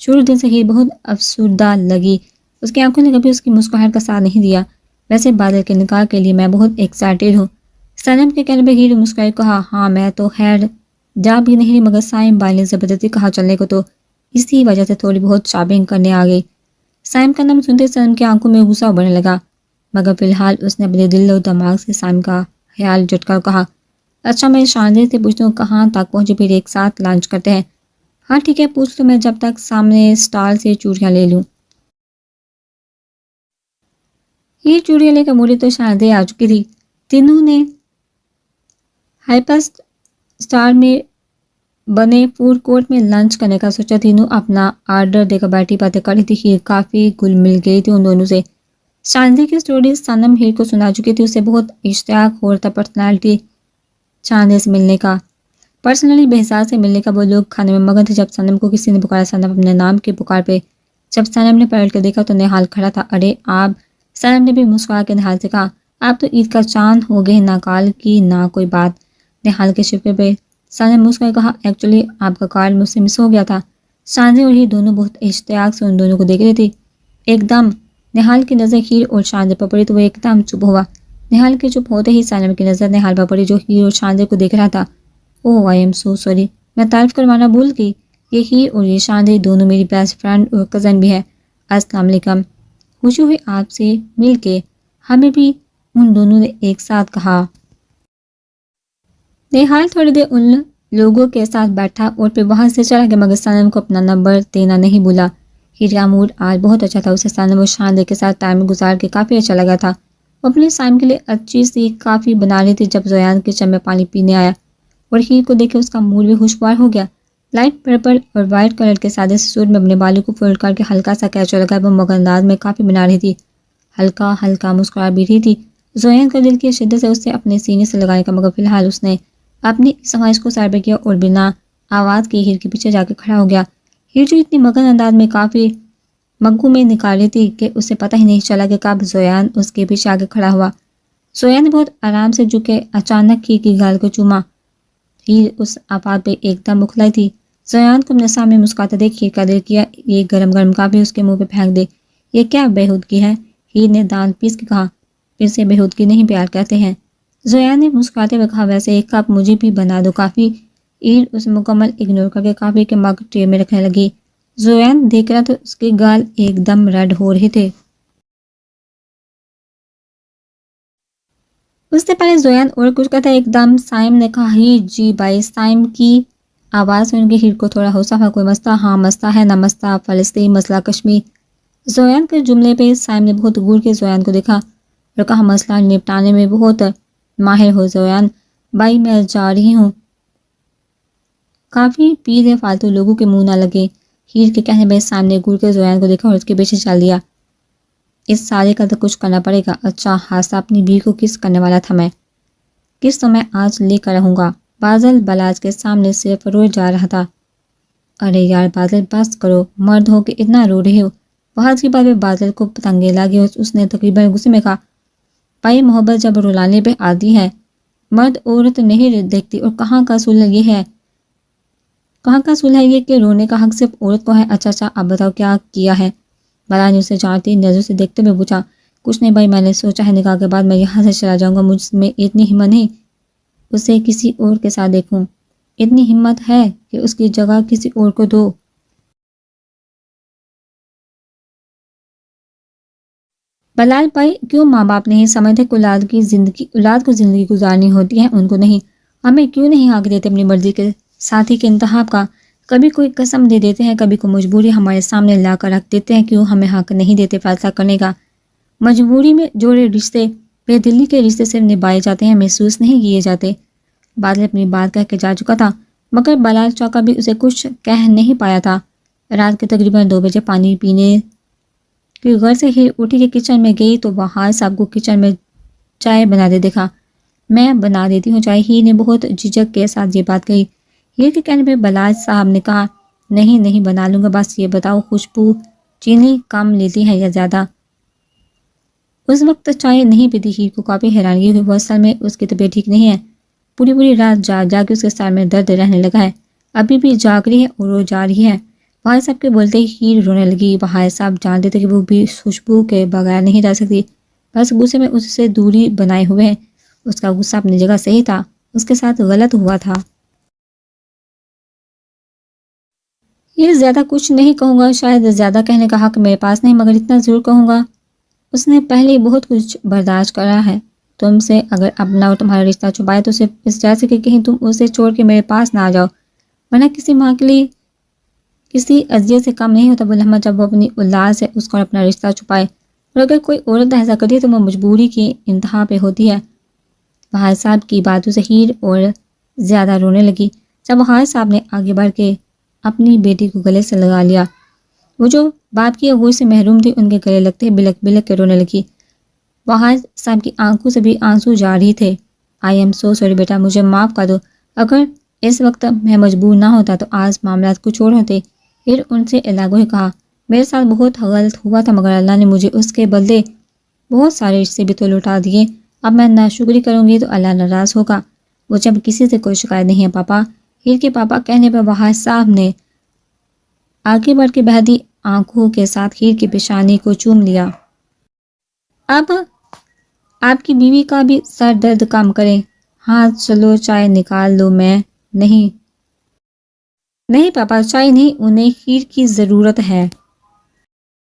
شروع دن سے ہیر بہت افسردہ لگی، اس کی آنکھوں نے کبھی اس کی مسکراہٹ کا ساتھ نہیں دیا۔ ویسے بادل کے نکاح کے لیے میں بہت ایکسائٹیڈ ہوں۔ صنم کے کہنے پہ ہیر مسکرائی کہا، ہاں میں تو خیر جا بھی نہیں رہی، مگر سائم بھائی نے زبردستی کہا چلنے کو، تو اسی وجہ سے تھوڑی بہت شاپنگ کرنے آ گئی۔ سائم کا نام سنتے صنم کی آنکھوں میں غصہ بڑھنے لگا، مگر فی الحال اس نے اپنے دل و دماغ سے سائم کا خیال جھٹکا اور کہا، اچھا میں شاندے سے پوچھتا ہوں کہاں تک پہنچے، پھر ایک ساتھ لانچ کرتے ہیں۔ ہاں ٹھیک ہے پوچھ تو، میں جب تک سامنے سٹال سے چوڑیاں لے لوں۔ یہ چوڑیاں لے کر موڑی تو شاندے آ چکی تھی۔ تینوں نے ہائپسٹ سٹار میں بنے فوڈ کورٹ میں لنچ کرنے کا سوچا۔ تینوں اپنا آرڈر دے کر بیٹھی باتیں کر رہی تھی، ہیر کافی گل مل گئی تھی ان دونوں سے۔ شاندے کی سٹوری صنم ہیر کو سنا چکی تھی، اسے بہت اشتیاق ہو رہا تھا پرسنالٹی شاندے سے ملنے کا، پرسنلی بہزاد سے ملنے کا۔ وہ لوگ کھانے میں مگن تھے جب صنم کو کسی نے پکارا۔ صنم اپنے نام کی پکار پہ جب صنم نے پلٹ کر دیکھا تو نہال کھڑا تھا۔ ارے آپ! صنم نے بھی مسکرا کے نہال سے کہا، آپ تو عید کا چاند ہو گئے، نہ کال کی نہ کوئی بات۔ نہال کے شکوے پہ صنم مسکرا کہا، ایکچولی آپ کا کال مجھ سے مس ہو گیا تھا۔ شاندے اور ہیر دونوں بہت اشتیاق سے ان دونوں کو دیکھ رہی تھی۔ ایک دم نہال کی نظر ہیر اور شاندے پر پڑی تو وہ ایک دم چپ ہوا۔ نہال کے چپ ہوتے ہی صنم کی نظر نہال پر پڑی جو ہیر اور شاندے کو دیکھ رہا تھا۔ اوہ آئی ایم سو سوری، میں تعارف کروانا بھول گئی، یہ ہیر اور یہ شاندے دونوں میری بیسٹ فرینڈ اور کزن بھی ہے۔ السلام علیکم، خوشی ہوئی آپ سے مل کے، ہمیں بھی ان دونوں نے ایک ساتھ کہا۔ نہال تھوڑی دیر ان لوگوں کے ساتھ بیٹھا اور پھر وہاں سے چلا گیا، مگر سنم کو اپنا نمبر دینا نہیں بھولا۔ ہیر کا موڈ آج بہت اچھا تھا، اسے سنم اور شاندے کے ساتھ ٹائم گزار کے کافی اچھا لگا تھا۔ وہ اپنے سائم کے لیے اچھی سی کافی بنا رہی تھی جب زویان کچن میں پانی پینے آیا اور ہیر کو دیکھ کے اس کا موڈ بھی خوشگوار ہو گیا۔ لائٹ پرپل اور وائٹ کلر کے سادے سے سوٹ میں اپنے بالوں کو فولڈ کر کے ہلکا سا کیچو لگا وہ مغل انداز میں کافی بنا رہی تھی، ہلکا ہلکا مسکرا بھی رہی تھی۔ زویان کا دل کی شدت سے اسے اپنے سینے سے لگانے کا، مگر فی الحال اس نے اپنی اس خواہش کو سائڈ پہ کیا اور بنا آواز کے ہیر کے پیچھے جا کے کھڑا ہو گیا۔ ہیر جو اتنی مگن انداز میں کافی مگو میں نکال رہی تھی کہ اسے پتہ ہی نہیں چلا کہ کب زویان اس کے پیچھے آ کے کھڑا ہوا۔ زویان نے بہت آرام سے جھکے اچانک ہیر کی گال کو چوما۔ ہیر اس آفات پہ ایک دم بکھلائی تھی۔ زویان کو اپنے سامنے مسکراتا دیکھ ہیر کا دل کیا یہ گرم گرم کافی اس کے منہ پہ پھینک دے۔ یہ کیا بےہودگی ہے؟ ہیر نے دانت پیس کے کہا۔ پھر سے بےہودگی نہیں پیار کہتے ہیں۔ زویان نے مسکراتے ہوئے کہا، ویسے ایک کپ مجھے بھی بنا دو کافی۔ ہیر اسے مکمل اگنور کر کے کافی کے مگ ٹرے میں رکھنے لگی۔ زویان دیکھ رہا تو اس کے گال ایک دم ریڈ ہو رہے تھے۔ اس سے پہلے زویان اور کچھ کہتا ایک دم سائم نے کہا، ہیر جی بھائی۔ سائم کی آواز سن کے ہیر کو تھوڑا ہوسا ہوا، کوئی مسئلہ؟ ہاں مسئلہ ہے، نہ مسئلہ فلسطین، مسئلہ کشمیر۔ زویان کے جملے پہ سائم نے بہت غور کے زویان کو دیکھا اور کہا، مسئلہ نپٹانے میں بہت ماہر ہو زویان بھائی، میں جا رہی ہوں۔ کافی پی دے، فالتو لوگوں کے منہ نہ لگے۔ ہیر کے کہنے پہ سائم نے غور کے زویان کو دیکھا اور اس کے پیچھے چل دیا۔ اس سارے کا تو کچھ کرنا پڑے گا۔ اچھا حادثہ اپنی بیوی کو کس کرنے والا تھا؟ میں کس تو میں آج لے کر رہوں گا۔ بادل بلاج کے سامنے سے فروغ جا رہا تھا۔ ارے یار بادل بس کرو، مرد ہو کے اتنا رو رہے ہو۔ بہت کی بات میں بادل کو پتنگے لگے اور اس نے تقریباً غصے میں کہا، بھائی محبت جب رلانے پہ آتی ہے مرد عورت نہیں دیکھتی، اور کہاں کا اصول ہے یہ کہ رونے کا حق صرف عورت کو ہے۔ اچھا اب بتاؤ کیا کیا ہے؟ بلا نے اسے جانتی نظر سے دیکھتے ہوئے پوچھا۔ کچھ نہیں بھائی، میں نے سوچا ہے نکاح کے بعد میں یہاں سے چلا جاؤں گا، مجھ میں اتنی ہمت نہیں اسے کسی اور کے ساتھ دیکھوں۔ اتنی ہمت ہے کہ اس کی جگہ کسی اور کو دو۔ بلال بھائی کیوں ماں باپ نہیں سمجھتے کہ اولاد کو زندگی گزارنی ہوتی ہے، ان کو نہیں؟ ہمیں کیوں نہیں حق دیتے اپنی مرضی کے ساتھی کے انتخاب کا؟ کبھی کوئی قسم دے دیتے ہیں، کبھی کوئی مجبوری ہمارے سامنے لا کر رکھ دیتے ہیں، کیوں ہمیں حق نہیں دیتے فیصلہ کرنے کا؟ مجبوری میں جوڑے رشتے بے دلی کے رشتے صرف نبھائے جاتے ہیں، محسوس نہیں کیے جاتے۔ بادل اپنی بات کہہ کے جا چکا تھا، مگر بلال چوکا بھی اسے کچھ کہہ نہیں پایا تھا۔ رات کے تقریباً 2 بجے پانی پینے کی غرض سے ہیر اٹھی کے کچن میں گئی تو وہاں صاحب کو کچن میں چائے بناتے دیکھا۔ میں بنا دیتی ہوں چائے، ہیر نے بہت جھجک کے ساتھ یہ بات کہی۔ ہیر کے کہنے پہ بلال صاحب نے کہا، نہیں بنا لوں گا، بس یہ بتاؤ خوشبو چینی کم لیتی ہے یا زیادہ؟ اس وقت چائے نہیں پیتی ہیر کو کافی حیرانگی ہوئی، وہ اصل میں اس کی طبیعت ٹھیک نہیں ہے، پوری رات جاگ کے اس کے سر میں درد رہنے لگا ہے، ابھی بھی جاگ رہی ہے اور رو جا رہی ہے۔ بھائی صاحب کے بولتے ہی ہیر رونے لگی۔ بھائی صاحب جانتے تھے کہ وہ بھی خوشبو کے بغیر نہیں رہ سکتی، بس غصے میں اس سے دوری بنائے ہوئے ہیں۔ اس کا غصہ اپنی جگہ صحیح تھا، اس کے ساتھ غلط ہوا تھا۔ یہ زیادہ کچھ نہیں کہوں گا، شاید زیادہ کہنے کا حق میرے پاس نہیں، مگر اتنا ضرور کہوں گا، اس نے پہلے بہت کچھ برداشت کرا ہے تم سے۔ اگر اپنا اور تمہارا رشتہ چھپائے تو صرف اس جیسے کہ کہیں تم اسے چھوڑ کے میرے پاس نہ آ جاؤ، ورنہ کسی ماں کے لیے کسی اذیت سے کم نہیں ہوتا بلحمد جب وہ اپنی اولاد سے اس کو اپنا رشتہ چھپائے، اور اگر کوئی عورت ایسا کرتی ہے تو وہ مجبوری کی انتہا پہ ہوتی ہے۔ بھائی صاحب کی باتوں سے ہیر اور زیادہ رونے لگی۔ جب بھائی صاحب نے آگے بڑھ کے اپنی بیٹی کو گلے سے لگا لیا، وہ جو باپ کی اغوئی سے محروم تھی ان کے گلے لگتے بلک بلک کے رونے لگی۔ بھائی صاحب کی آنکھوں سے بھی آنسو جا رہی تھے۔ آئی ایم سو سوری بیٹا، مجھے معاف کر دو، اگر اس وقت میں مجبور نہ ہوتا تو آج معاملات کچھ اور ہوتے۔ پھر ان سے الگ ہوئے کہا، میرے ساتھ بہت غلط ہوا تھا، مگر اللہ نے مجھے اس کے بدلے بہت سارے رشتے بھی تو لوٹا دیے، اب میں ناشکری کروں گی تو اللہ ناراض ہوگا۔ وہ جب کسی سے کوئی شکایت نہیں ہے پاپا۔ ہیر کے پاپا کہنے پر بھائی صاحب نے آگے بڑھ کے بہتی آنکھوں کے ساتھ ہیر کی پیشانی کو چوم لیا۔ اب آپ کی بیوی کا بھی سر درد کم کریں۔ ہاں چلو چائے نکال لو۔ میں نہیں پاپا چائے نہیں، انہیں ہیر کی ضرورت ہے۔